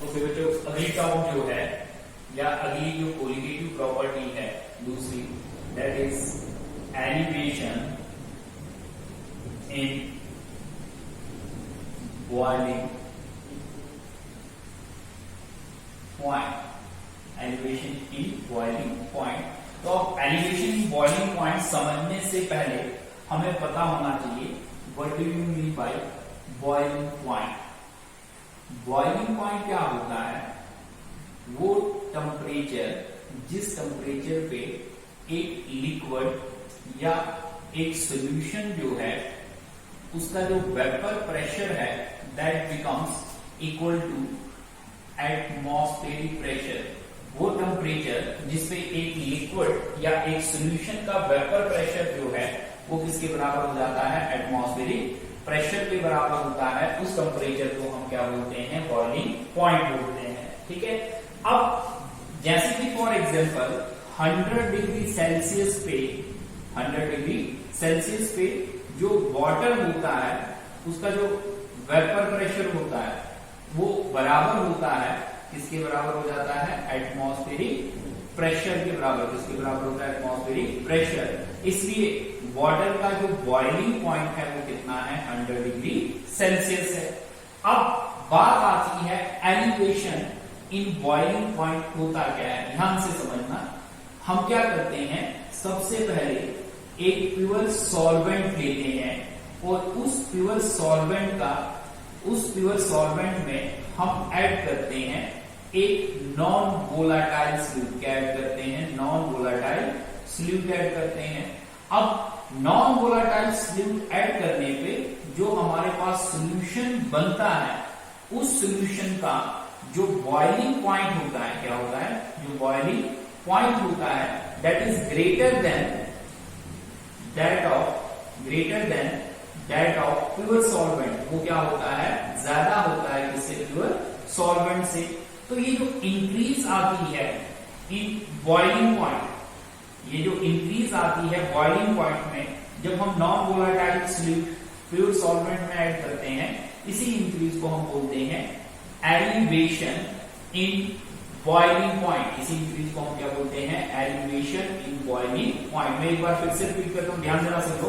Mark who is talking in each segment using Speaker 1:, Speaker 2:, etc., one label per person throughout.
Speaker 1: Okay बच्चों, अगली term जो है या अगली जो कोलिगेटिव प्रॉपर्टी है दूसरी, that is elevation in boiling point. Elevation in boiling point. तो अब एलिवेशन इन बॉइलिंग पॉइंट समझने से पहले हमें पता होना चाहिए what do you mean by boiling point. Boiling point क्या होता है? वो टेम्परेचर जिस टेम्परेचर पे एक लिक्विड या एक सॉल्यूशन जो है उसका जो वेपर प्रेशर है that becomes equal to atmospheric pressure. वो टेम्परेचर जिसपे एक लिक्विड या एक सॉल्यूशन का वेपर प्रेशर जो है वो किसके बराबर हो जाता है? एटमॉस्फेरिक प्रेशर के बराबर होता है। उस टेम्परेचर को हम क्या बोलते हैं? बॉइलिंग पॉइंट बोलते हैं। ठीक है। अब जैसे कि फॉर एग्जांपल 100 डिग्री सेल्सियस पे 100 डिग्री सेल्सियस पे जो वाटर होता है उसका जो वेपर प्रेशर होता है वो बराबर होता है किसके बराबर हो जाता है? एटमॉस्फेरिक प्रेशर के बराबर। किसके बराबर होता है? Atmospheric pressure. इसलिए वाटर का जो बॉइलिंग पॉइंट है वो कितना है? 100 डिग्री सेल्सियस है। अब बात आती है एलिवेशन इन बॉइलिंग पॉइंट होता क्या है? ध्यान से समझना। हम क्या करते हैं? सबसे पहले एक प्योर सॉल्वेंट लेते हैं और उस प्योर सॉल्वेंट में हम ऐड करते हैं एक नॉन वोलाटाइल सॉल्यूट। क्या ऐड करते हैं? नॉन वोलाटाइल सॉल्यूट ऐड करते हैं। अब नॉन वोलाटाइल सॉल्यूट ऐड करने पे जो हमारे पास सॉल्यूशन बनता है उस सॉल्यूशन का जो बॉइलिंग पॉइंट होता है, क्या होता है? जो बॉइलिंग पॉइंट होता है that is greater than that of pure solvent. वो क्या होता है? ज्यादा होता है किससे? प्योर सॉल्वेंट से। तो ये जो इंक्रीज आती है इन बॉइलिंग पॉइंट, ये जो इंक्रीज आती है बॉइलिंग पॉइंट में जब हम non volatile solute pure solvent में ऐड करते हैं, इसी इंक्रीज को हम बोलते हैं एलिवेशन इन बॉइलिंग पॉइंट। इसी इंक्रीज को हम क्या बोलते हैं? Elevation in boiling point. मैं एक बार फिर से रिपीट करता हूं, ध्यान देना सबको।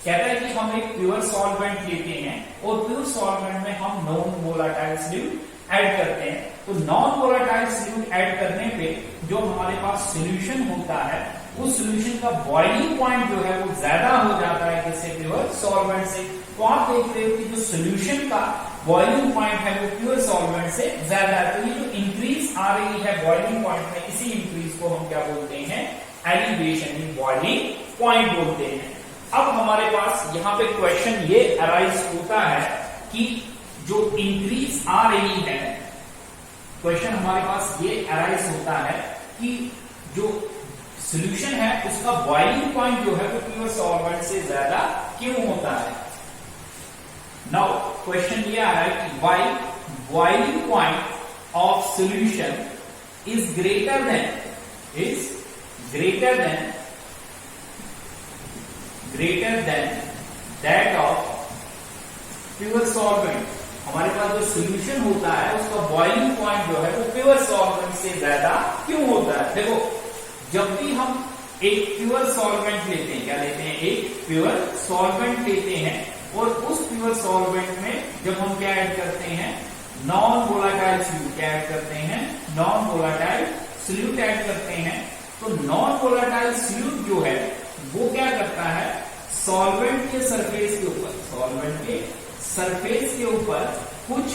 Speaker 1: कहता है कि हम एक प्योर सॉल्वेंट लेते हैं और प्योर सॉल्वेंट में हम नॉन वोलाटाइल सॉल्यूट ऐड करते हैं। तो नॉन वोलाटाइल सॉल्यूट ऐड करने पे जो हमारे पास सॉल्यूशन होता है उस सॉल्यूशन का बॉइलिंग पॉइंट जो है वो ज्यादा हो जाता है किससे? प्योर सॉल्वेंट से। तो आप देख रहे हो कि जो सॉल्यूशन का बॉइलिंग पॉइंट है वो प्योर सॉल्वेंट से ज्यादा है। तो ये जो इंक्रीज आ रही है बॉइलिंग पॉइंट में, इसी इंक्रीज को हम क्या बोलते हैं? एलिवेशन इन बॉइलिंग पॉइंट बोलते हैं। अब हमारे पास यहाँ पे क्वेश्चन ये अराइज होता है कि जो इंक्रीज आ रही है, क्वेश्चन हमारे पास ये अराइज होता है कि जो सॉल्यूशन है उसका बॉइलिंग पॉइंट जो है वो प्योर सॉल्वेंट से ज्यादा क्यों होता है? नाउ क्वेश्चन ये आ रहा है कि why boiling point of solution is greater than that of pure solvent. हमारे पास जो सॉल्यूशन होता है उसका बॉइलिंग पॉइंट जो है वो प्योर सॉल्वेंट से ज्यादा क्यों होता है? देखो, जब भी हम एक प्योर सॉल्वेंट लेते हैं, क्या लेते हैं? एक प्योर सॉल्वेंट लेते हैं और उस प्योर सॉल्वेंट में जब हम क्या ऐड करते हैं? Non volatile solute. क्या ऐड करते हैं? नॉन वोलाटाइल सॉल्यूट ऐड करते हैं। तो नॉन वोलाटाइल सॉल्यूट जो है वो क्या करता है? सॉल्वेंट के सरफेस के ऊपर कुछ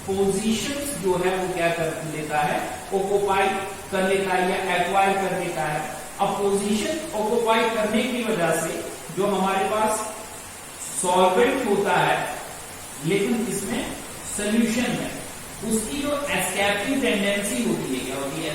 Speaker 1: पोजीशंस जो है वो क्या कर लेता है? ऑक्युपाई कर लेता है या एक्वायर कर लेता है। अब पोजीशन ऑक्युपाई करने की वजह से जो हमारे पास सॉल्वेंट होता है लेकिन इसमें सॉल्यूशन है, उसकी जो एस्केपिंग टेंडेंसी होती है, क्या होती है?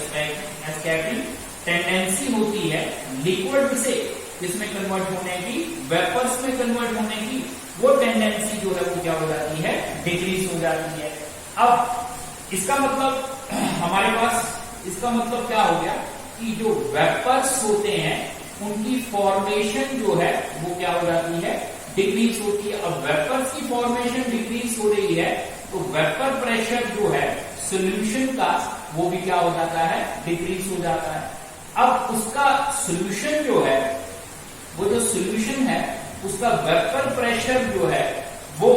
Speaker 1: एस्केपिंग टेंडेंसी होती है लिक्विड से किसमें कन्वर्ट होने की? वेपर्स में कन्वर्ट होने की। वो टेंडेंसी जो है वो क्या हो जाती है? डिक्रीज हो जाती है। अब इसका मतलब हमारे पास इसका मतलब क्या हो गया कि जो वेपर्स होते हैं उनकी फॉर्मेशन जो है वो क्या हो जाती है? डिक्रीज होती है। अब वेपर्स की फॉर्मेशन डिक्रीज हो रही है तो वेपर प्रेशर जो है सॉल्यूशन का वो भी क्या हो जाता है, डिक्रीज हो जाता है। अब उसका सॉल्यूशन जो है, वो जो सॉल्यूशन है उसका वेपर प्रेशर जो है वो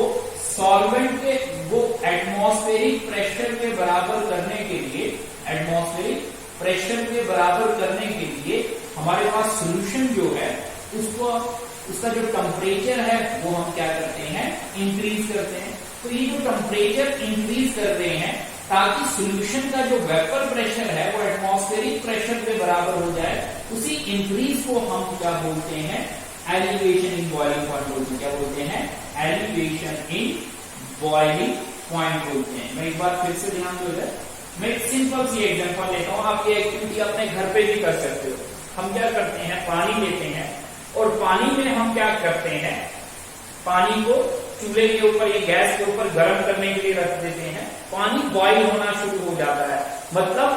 Speaker 1: सॉल्वेंट के वो एटमॉस्फेरिक प्रेशर के बराबर करने के लिए, एटमॉस्फेरिक प्रेशर के बराबर करने के लिए हमारे पास सॉल्यूशन जो है उसको, उसका जो टेम्परेचर है वो हम क्या करते हैं, इंक्रीज करते हैं। तो ये जो टेम्परेचर इंक्रीज कर रहे हैं ताकि सॉल्यूशन का जो वेपर प्रेशर है वो एटमॉस्फेरिक प्रेशर के बराबर हो जाए, उसी इंक्रीज को हम क्या बोलते हैं, एलिवेशन इन बॉइलिंग पॉइंट बोलते हैं। क्या बोलते हैं, एलिवेशन इन बॉइलिंग पॉइंट बोलते हैं। मैं एक बार फिर से ध्यान दो इधर, मैं एक सिंपल सी एग्जांपल लेता हूं, आप ये एक्टिविटी अपने घर पे भी कर सकते हो। हम क्या करते हैं, पानी लेते हैं और पानी में हम क्या करते हैं, पानी को चूल्हे के ऊपर या गैस के ऊपर गर्म करने के लिए रख देते हैं। पानी बॉईल होना शुरू हो जाता है, मतलब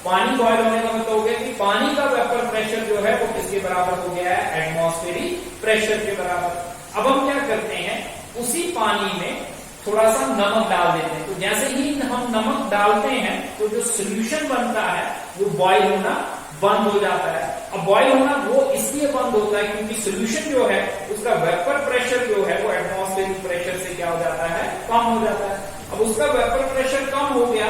Speaker 1: पानी बॉईल होने का मतलब हो गया कि पानी का वेपर प्रेशर जो है वो किसके बराबर हो गया है, एटमॉस्फेरिक प्रेशर के बराबर। अब हम क्या करते हैं, उसी पानी में थोड़ा सा नमक डाल देते हैं। तो जैसे ही हम नमक डालते हैं तो जो सॉल्यूशन बनता है वो बॉईल होना बंद हो जाता है। अब बॉईल होना वो इसलिए बंद होता है क्योंकि सॉल्यूशन जो है उसका वेपर प्रेशर जो है वो एटमॉस्फेरिक प्रेशर से क्या हो जाता है, कम हो जाता है। अब उसका वेपर प्रेशर कम हो गया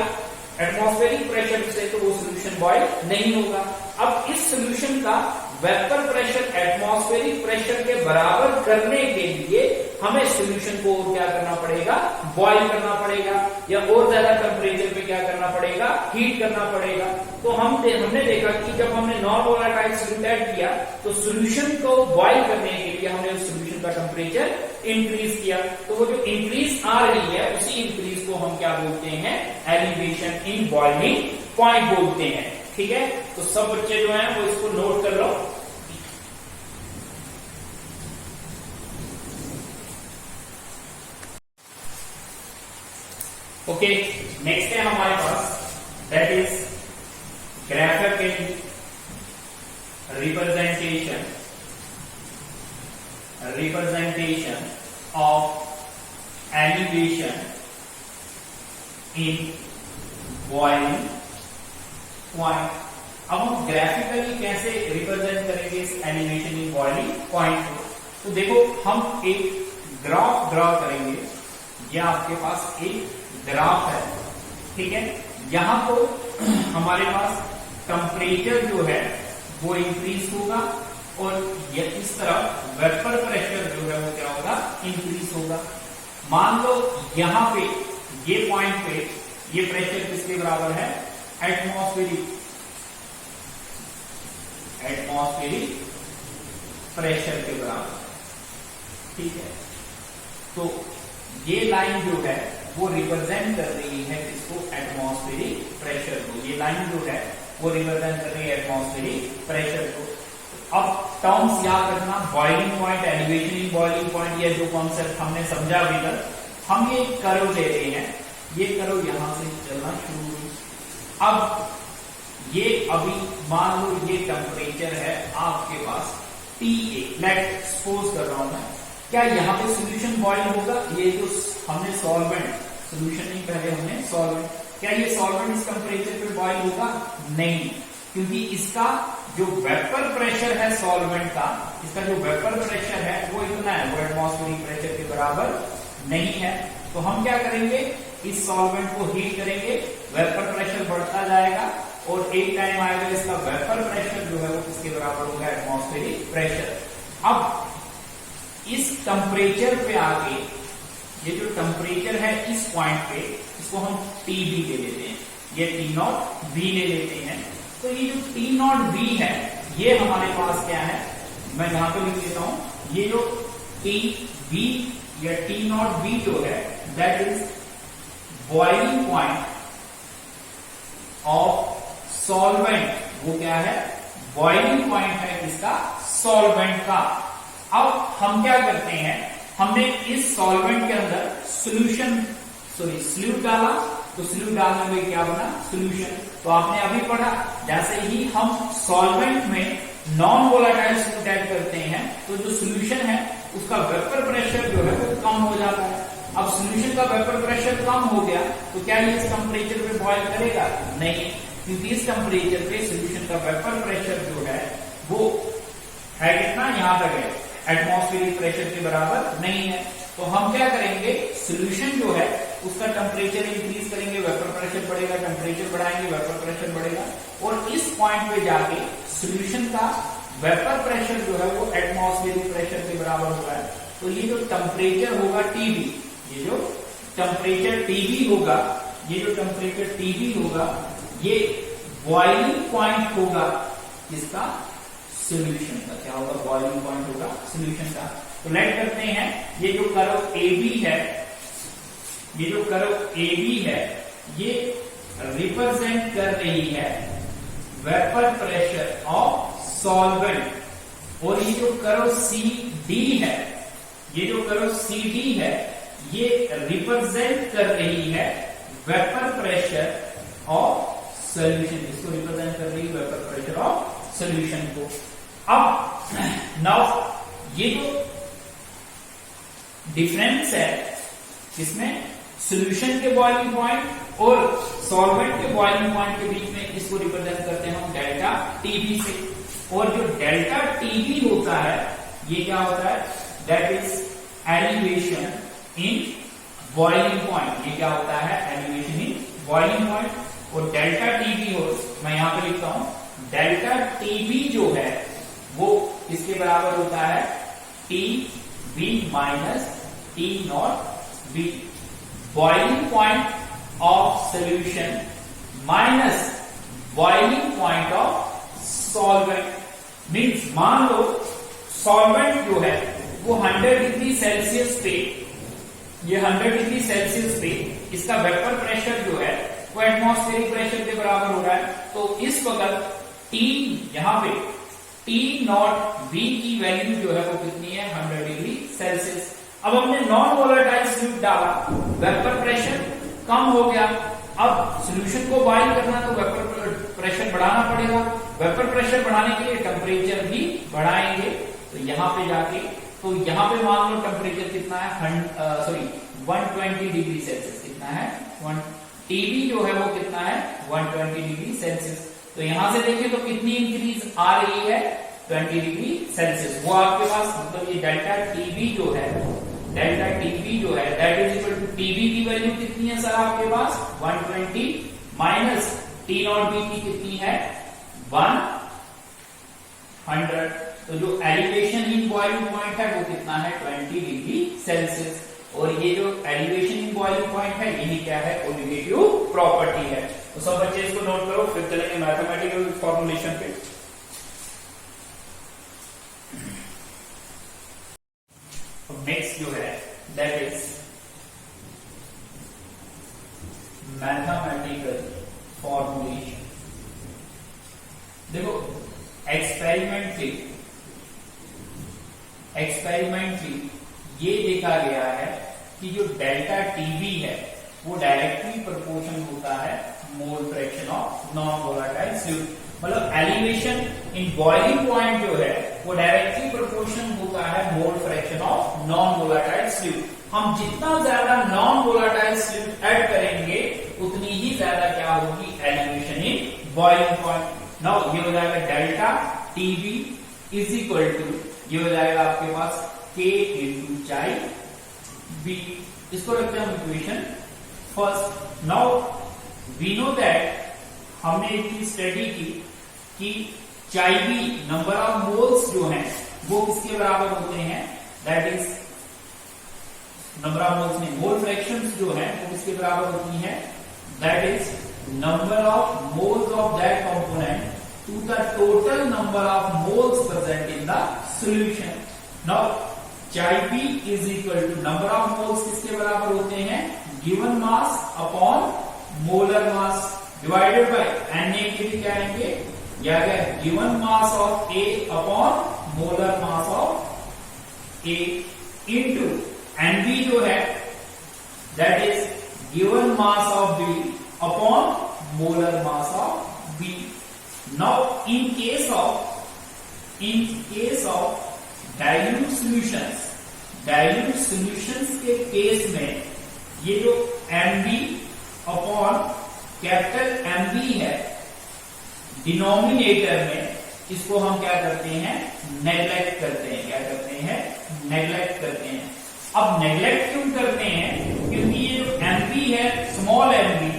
Speaker 1: एटमॉस्फेरिक प्रेशर से, तो वो सॉल्यूशन बॉईल नहीं होगा। अब इस सॉल्यूशन का वेपर प्रेशर एटमॉस्फेरिक प्रेशर के बराबर करने के लिए हमें सॉल्यूशन को क्या करना पड़ेगा, बॉईल करना पड़ेगा, या और ज्यादा टेम्परेचर पे क्या करना पड़ेगा, हीट करना पड़ेगा। तो हमने देखा कि जब हमने नॉन वोलेटाइल सॉल्यूट ऐड किया तो सॉल्यूशन को बॉईल करने के लिए हमने उस सॉल्यूशन का टेम्परेचर इंक्रीज किया। तो वो जो इंक्रीज आ रही है उसी इंक्रीज को हम क्या बोलते हैं, एलिवेशन इन बॉइलिंग पॉइंट बोलते हैं। ठीक है, तो सब बच्चे जो हैं वो इसको नोट कर लो। ओके, नेक्स्ट है हमारे पास, that is graphical representation of elevation in boiling point. अब हम ग्राफिकली कैसे रिप्रेजेंट करेंगे इस एलिवेशन इन बॉइलिंग पॉइंट को, तो देखो हम एक ग्राफ ड्रॉ करेंगे। ये आपके पास एक ग्राफ है, ठीक है। यहां तो हमारे पास टेम्परेचर जो है वो इंक्रीज होगा और ये इस तरफ वेपर प्रेशर जो है वो क्या होगा, इंक्रीज होगा। मान लो यहां पे ये पॉइंट पे ये प्रेशर किसके बराबर है, एटमॉस्फेरिक प्रेशर के बराबर, ठीक है। तो ये लाइन जो है वो रिप्रेजेंट कर रही है किसको, एटमॉस्फेरिक प्रेशर को। ये लाइन जो है वो रिप्रेजेंट कर रही है एटमॉस्फेरिक प्रेशर को। अब टर्म्स याद रखना, boiling point, elevation in boiling point, ये जो कॉन्सेप्ट हमने समझा अभी तक। हम ये कर्व ले रहे हैं, ये कर्व यहां से चलना शुरू हुई। अब ये अभी मान लो ये टेम्परेचर है आपके पास TA, लेट सपोज कर रहा हूं मैं, क्या यहाँ पे सॉल्यूशन बॉइल होगा? ये जो हमने सॉल्वेंट, सॉल्यूशन नहीं पहले हमने सॉल्वेंट, क्या ये सॉल्वेंट इस टेम्परेचर पे बॉइल होगा? नहीं, क्योंकि इसका जो वेपर प्रेशर है सॉल्वेंट का, इसका जो वेपर प्रेशर है वो इतना है, वो एटमॉस्फेरिक प्रेशर के बराबर नहीं है। तो हम क्या करेंगे, इस सॉल्वेंट को हीट करेंगे, वेपर प्रेशर बढ़ता जाएगा और एक टाइम आएगा इसका वेपर प्रेशर जो है वो किसके बराबर होगा, एटमॉस्फेरिक प्रेशर। अब इस टेम्परेचर पे आके ये जो टेम्परेचर है इस पॉइंट पे, इसको हम TB ले लेते हैं, ये T0B ले लेते हैं। तो ये जो T0B है ये हमारे पास क्या है, मैं यहां पे लिख देता हूं, ये जो TB या T0B जो है that is boiling point of solvent. वो क्या है, बॉइलिंग पॉइंट है किसका, सॉल्वेंट का। अब हम क्या करते हैं, हमने इस सॉल्वेंट के अंदर सॉल्यूट डाला, तो सॉल्यूट डालने में क्या बना, सॉल्यूशन। तो आपने अभी पढ़ा, जैसे ही हम सॉल्वेंट में नॉन वोलेटाइल सॉल्यूट ऐड करते हैं तो जो सॉल्यूशन है उसका वेपर प्रेशर जो है वो कम हो जाता है। अब सॉल्यूशन का वेपर प्रेशर कम हो गया तो क्या ये इस टेम्परेचर पे बॉयल करेगा? नहीं, क्योंकि इस टेम्परेचर पे सॉल्यूशन का वेपर प्रेशर जो है वो है कितना, यहां तक है, एटमॉस्फेरिक प्रेशर के बराबर नहीं है। तो हम क्या करेंगे, सॉल्यूशन जो है उसका टेम्परेचर इंक्रीज करेंगे, वेपर प्रेशर बढ़ेगा, टेम्परेचर बढ़ाएंगे, वेपर प्रेशर बढ़ेगा, और इस पॉइंट पे जाके सॉल्यूशन का वेपर प्रेशर जो है वो एटमॉस्फेरिक प्रेशर के बराबर होगा। तो ये जो टेम्परेचर होगा टीबी, ये जो टेम्परेचर टीबी होगा, ये जो टेम्परेचर टीबी होगा, ये बॉइलिंग पॉइंट होगा किसका, सॉल्यूशन का। क्या होगा, बॉइलिंग पॉइंट होगा सॉल्यूशन का। तो लेट करते हैं, ये जो कर्व AB है, ये जो कर्व AB है, ये रिप्रेजेंट कर रही है वेपर प्रेशर ऑफ सॉल्वेंट, और ये जो कर्व CD है, ये जो कर्व CD है, ये रिप्रेजेंट कर रही है वेपर प्रेशर ऑफ सॉल्यूशन, इसको रिप्रेजेंट कर रही है वेपर प्रेशर ऑफ सॉल्यूशन को। अब नाउ ये जो डिफरेंस है इसमें सॉल्यूशन के बॉइलिंग पॉइंट और सॉल्वेंट के बॉइलिंग पॉइंट के बीच में, इसको रिप्रेजेंट करते हैं हम डेल्टा टीबी से। और जो डेल्टा टीबी होता है ये क्या होता है, that is elevation in boiling point. ये क्या होता है, एलिवेशन इन बॉइलिंग पॉइंट। और डेल्टा टीबी हो, मैं यहां पे लिखता हूं, डेल्टा टीबी जो है वो इसके बराबर होता है T B minus T naught B, boiling point of solution minus boiling point of solvent. Means मान लो सॉल्वेंट जो है वो 100 डिग्री सेल्सियस पे, ये 100 डिग्री सेल्सियस पे इसका वेपर प्रेशर जो है वो एटमॉस्फेरिक प्रेशर के बराबर हो रहा है। तो इस वक्त टी, यहां पे टी नॉट बी की वैल्यू जो है वो कितनी है, 100 डिग्री सेल्सियस। अब हमने नॉन वोलेटाइल फ्लूइड डाला, वेपर प्रेशर कम हो गया। अब सॉल्यूशन को बॉइल करना तो वेपर प्रेशर बढ़ाना पड़ेगा, वेपर प्रेशर बढ़ाने के लिए टेम्परेचर भी बढ़ाएंगे। तो यहां पे जाके, तो यहां पे मान लो टेम्परेचर कितना है, 120 डिग्री सेल्सियस, कितना है, टीबी जो है वो कितना है, 120 डिग्री सेल्सियस। तो यहां से देखिए तो कितनी इंक्रीज आ रही है, 20 डिग्री सेल्सियस। वो आपके पास मतलब ये डेल्टा टीबी जो है, डेल्टा टीबी जो है that is equal to TB की वैल्यू कितनी है सर आपके पास, 120 माइनस टी नॉट बी की कितनी है, 100। तो जो एलिवेशन इन बॉइलिंग पॉइंट है वो कितना है, 20 डिग्री सेल्सियस। और ये जो एलिवेशन इन बॉइलिंग पॉइंट है यही क्या है, कोलिगेटिव प्रॉपर्टी है। तो सब बच्चे इसको नोट करो, फिर चलेंगे मैथमेटिकल फॉर्मुलेशन पे। नेक्स्ट जो है दैट इज मैथमेटिकल फॉर्मुलेशन। देखो एक्सपेरिमेंटली ये देखा गया है कि जो डेल्टा टीबी है वो डायरेक्टली प्रोपोर्शन होता है mole fraction of non volatile fluid. मतलब एलिवेशन इन बॉइलिंग पॉइंट जो है वो डायरेक्टली प्रोपोर्शन होता है mole fraction of non volatile fluid. हम जितना ज्यादा नॉन वोलेटाइल फ्लूइड ऐड करेंगे उतनी ही ज्यादा क्या होगी, elevation in boiling point. Now ये हो जाएगा delta TB is equal to, ये हो जाएगा आपके पास K इंटू चाई बी। इसको रखते हैं हम equation first. Now we know that, हमने एक चीज स्टडी की कि चाई बी नंबर ऑफ मोल्स जो हैं वो किसके बराबर होते हैं, that is number of moles में मोल फ्रैक्शंस जो हैं वो किसके बराबर होती हैं, that is number of moles of that component to the total number of moles present in the solution. Now chi B is equal to number of moles किसके बराबर होते हैं, given mass upon molar mass divided by Na के भी क्या आएंगे, या given mass of A upon molar mass of A into Nb जो है that is given mass of B upon molar mass of B। Now in case of dilute solutions, dilute solutions के case में ये जो MB upon capital MB है denominator में, इसको हम क्या करते हैं, नेग्लेक्ट करते हैं। क्या करते हैं, नेग्लेक्ट करते हैं। अब नेग्लेक्ट क्यों करते हैं, क्योंकि ये जो MB है, स्मॉल MB,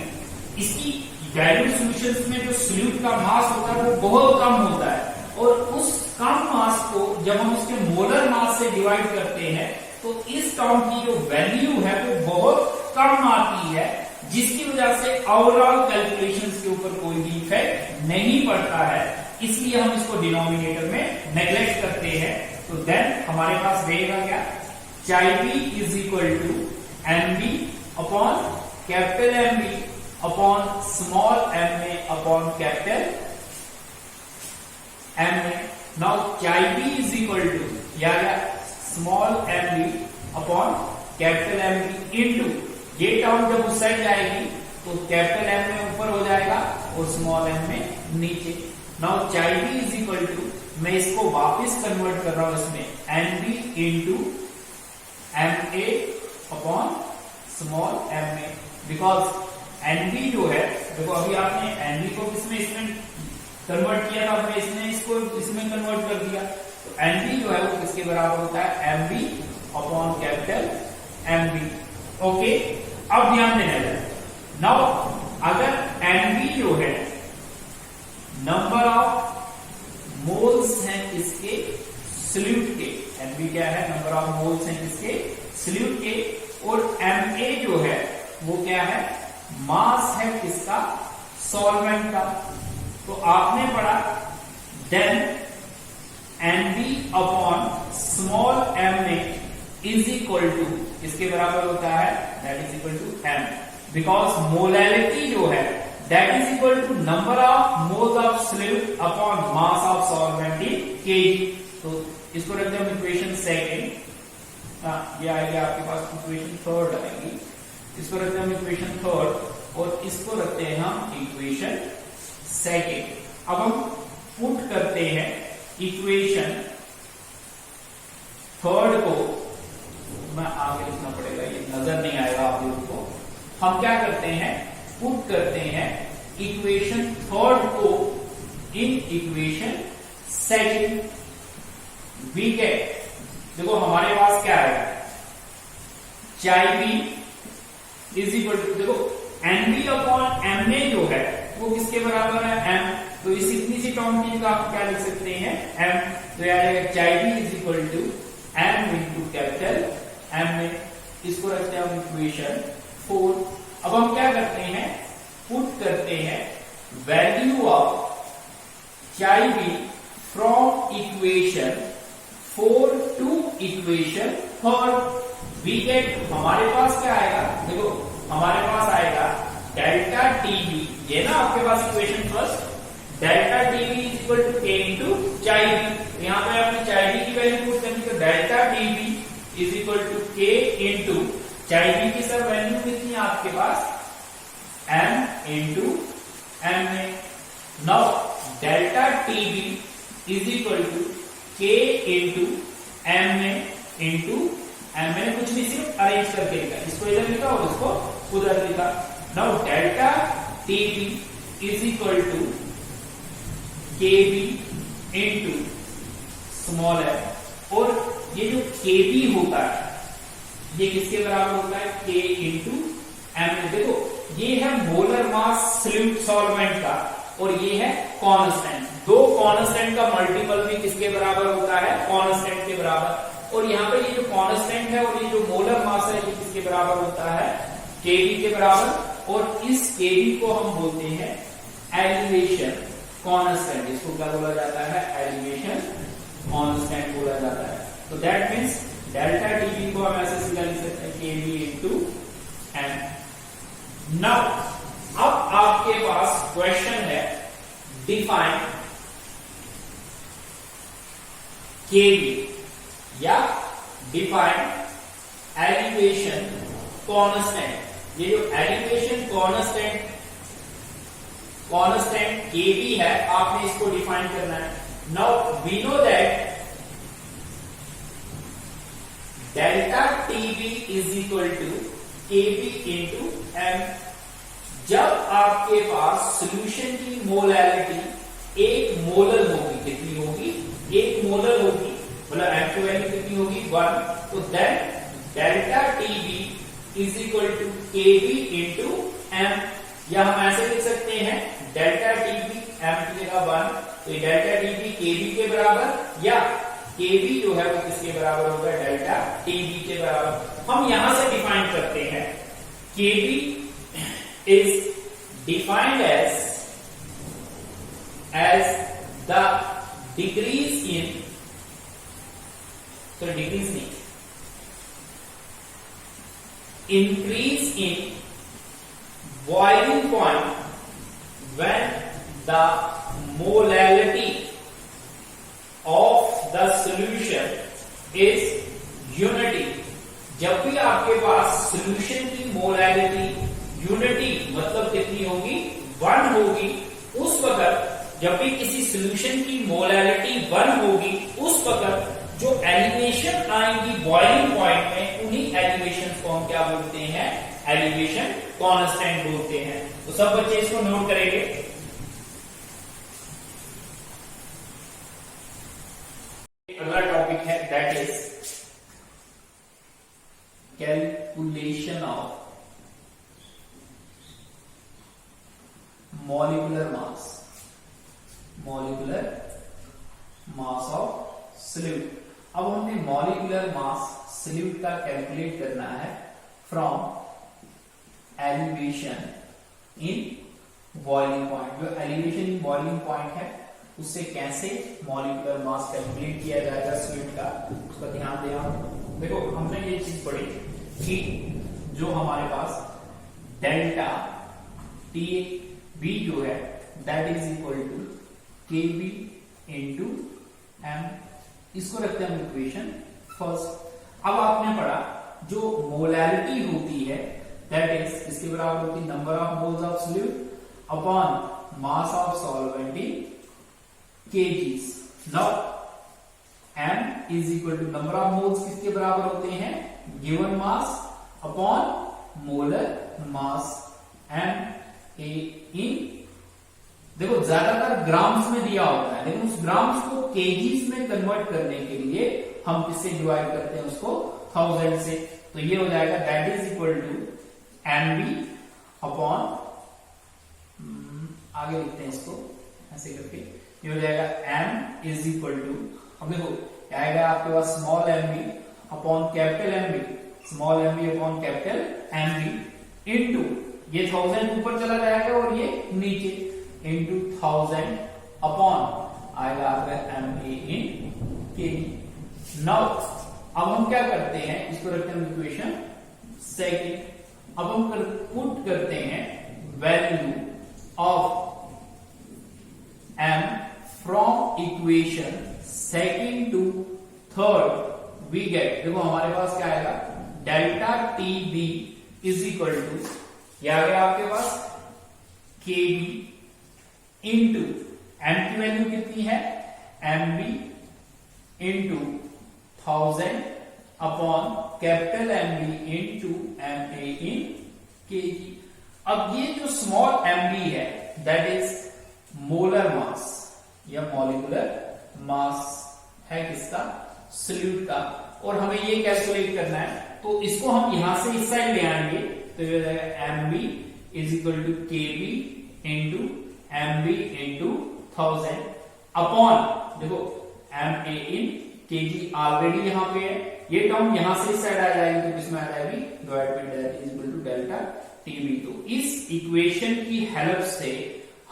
Speaker 1: इसकी डाइल्यूट सॉल्यूशंस में जो सॉल्यूट का मास होता है वो बहुत कम होता है, और उस कम मास को जब हम उसके मोलर मास से डिवाइड करते हैं तो इस टर्म की जो वैल्यू है वो बहुत कम आती है, जिसकी वजह से ओवरऑल कैलकुलेशंस के ऊपर कोई भी इफेक्ट नहीं पड़ता है। इसलिए हम इसको डिनोमिनेटर में नेग्लेक्ट करते हैं। तो देन हमारे पास रहेगा क्या, chi B is equal to MB upon capital MB upon small MA upon capital MA। Now chi B is equal to या small MB upon capital MB into ये टर्म जब उस साइड जाएगी तो कैपिटल M में ऊपर हो जाएगा और स्मॉल m में नीचे। Now chi B is equal to, मैं इसको वापस कन्वर्ट कर रहा हूं इसमें, MB into MA upon small MA, because NB जो है, देखो अभी आपने NB को किसमें इसमें कन्वर्ट किया था, हमने इसमें इसको इसमें कन्वर्ट कर दिया, तो NB जो है वो किसके बराबर होता है, MB upon capital MB। Okay, अब ध्यान देना है, नाउ अगर NB जो है नंबर ऑफ मोल्स हैं इसके सॉल्यूट के, NB क्या है, नंबर ऑफ मोल्स हैं इसके सॉल्यूट के, और MA जो है वो क्या है, मास है किसका, सॉल्वेंट का। तो आपने पढ़ा then NB upon small MA is equal to, इसके बराबर होता है, that is equal to M, because molality जो है that is equal to number of moles of solute upon mass of solvent in kg। तो इसको रखते हैं इक्वेशन सेकेंड, ये आएगी आपके पास इक्वेशन थर्ड आएगी, इसको रखते हैं इक्वेशन थर्ड और इसको रखते हैं हम इक्वेशन सेकेंड। अब हम पुट करते हैं इक्वेशन थर्ड को, मैं आगे लिखना पड़ेगा, ये नजर नहीं आएगा आप लोगों को। हम क्या करते हैं, पुट करते हैं इक्वेशन थर्ड को in equation second. We get, देखो हमारे पास क्या है, chi B is equal to, देखो NB अपॉन MA जो है वो किसके बराबर है, M, तो इस इतनी सी टर्म की आप क्या लिख सकते हैं, M, तो यार chi B is equal to M into capital MA, इसको रखते हैं हम इक्वेशन 4। अब हम क्या करते हैं, पुट करते हैं value of chi B from equation 4 to equation 3। We get, हमारे पास क्या आएगा, देखो हमारे पास आएगा डेल्टा TB, ये ना आपके पास equation first, delta TB is equal to K into chi B. यहाँ पे आपने चाई बी की वैल्यू पुट करनी, तो delta TB is equal to K into chi B की सर वैल्यू कितनी है आपके पास, M into MA। Now delta TB is equal to K into MA into मैंने कुछ नहीं, सिर्फ अरेंज करके लिखा, इसको इधर लिखा और इसको उधर लिखा। Now delta TB is equal to KB into small m, और ये जो KB होता है ये किसके बराबर होता है, K इंटू M। देखो ये है मोलर मास सॉल्यूट सॉल्वेंट का, और ये है कांस्टेंट। दो कांस्टेंट का मल्टीपल भी किसके बराबर होता है, कांस्टेंट के बराबर। और यहाँ पे ये जो कांस्टेंट है और ये जो मोलर मास है ये किसके बराबर होता है, Kb के बराबर। और इस Kb को हम बोलते हैं एलिवेशन कांस्टेंट, इसको क्या बोला जाता है, एलिवेशन कांस्टेंट बोला जाता है। तो दैट मीन्स डेल्टा TB को हम ऐसे सीधा लिख सकते हैं Kb इंटू M। नाउ अब आपके पास क्वेश्चन है, डिफाइन Kb या डिफाइन एलिवेशन कांस्टेंट। ये जो एलिवेशन कांस्टेंट Kb है, आपने इसको डिफाइन करना है। Now we know that delta TB is equal to KB into M. जब आपके पास सॉल्यूशन की मोलैरिटी 1 मोलर होगी, कितनी होगी? 1 मोलर होगी, मतलब एम की वैल्यू कितनी होगी? 1। तो then delta TB is equal to KB into M, या हम ऐसे लिख सकते हैं डेल्टा टीबी एम की जगह 1, तो डेल्टा टीबी केबी के बराबर, या केबी जो है वो किसके बराबर होगा? डेल्टा टीबी के बराबर। हम यहां से डिफाइन करते हैं, K B is defined as the decrease in, तो डिक्रीज नहीं, increase in boiling point when the molality of the solution is unity। जब भी आपके पास सॉल्यूशन की मोलैरिटी यूनिटी मतलब कितनी होगी? 1 होगी, उस वक्त जब भी किसी सॉल्यूशन की मोलैरिटी 1 होगी, उस वक्त जो एलिवेशन आएंगी बॉइलिंग पॉइंट में, उन्हीं एलिवेशन को हम क्या बोलते हैं? एलिवेशन कांस्टेंट बोलते हैं। तो सब बच्चे इसको नोट करेंगे। अगला टॉपिक है that is calculation of molecular mass, molecular mass of solute. अब हमने मॉलिक्यूलर मास सॉल्यूट का कैलकुलेट करना है from elevation in boiling point. जो एलिवेशन इन बॉइलिंग पॉइंट है उससे कैसे मॉलिक्यूलर मास कैलकुलेट किया जाएगा सॉल्यूट का, उसका ध्यान देना। देखो हमने ये चीज पढ़ी कि जो हमारे पास डेल्टा टी बी जो है that is equal to K B into M, इसको रखते हैं हम इक्वेशन फर्स्ट। अब आपने पढ़ा जो मोलैरिटी होती है दैट इज इसके बराबर होती है number of moles of solute upon mass of solvent in kgs. Now m is equal to number of moles किसके बराबर होते हैं? Given mass upon molar mass m a in, देखो ज्यादातर ग्राम्स में दिया होता है, लेकिन उस ग्राम्स को केजीस में कन्वर्ट करने के लिए हम किससे डिवाइड करते हैं? उसको 1000 से। तो ये हो जाएगा that is equal to MB upon, आगे लिखते हैं इसको ऐसे करके, ये हो जाएगा m इज इक्वल टू, अब देखो क्या आएगा आपके पास? Small M B upon capital M B, small M B upon capital M B into ये 1000 ऊपर चला जाएगा और ये नीचे इंटू 1000 अपॉन आएगा आपका एम ए इन के। नाउ अब हम क्या करते हैं? इसको रखते हैं इक्वेशन सेकंड। अब हम पुट करते हैं value of M from equation second to third we get, देखो हमारे पास क्या आएगा? Delta T B is equal to, क्या आ गया आपके पास? के बी इंटू एम की वैल्यू कितनी है? M B into 1000 upon capital M B into M A in K G. अब ये जो स्मॉल एम बी है दैट इज मोलर मास या मॉलिक्यूलर मास है किसका? सॉल्यूट का। और हमें ये कैलकुलेट करना है, तो इसको हम यहां से इस साइड ले आएंगे, तो ये हो जाएगा M B is equal to K B into M B into 1000 upon, देखो M A in K G already यहां पे है, ये टर्म यहां से इस साइड आ जाएगी तो किसमें आ जाएगी? Divide by delta is equal to delta TB. तो इस इक्वेशन की हेल्प से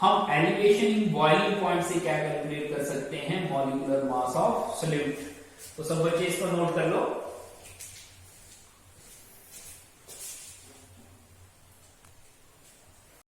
Speaker 1: हम एलिवेशन इन बॉइलिंग पॉइंट से क्या कैलकुलेट कर सकते हैं? Molecular mass of solute. तो सब बच्चे इसको नोट कर लो।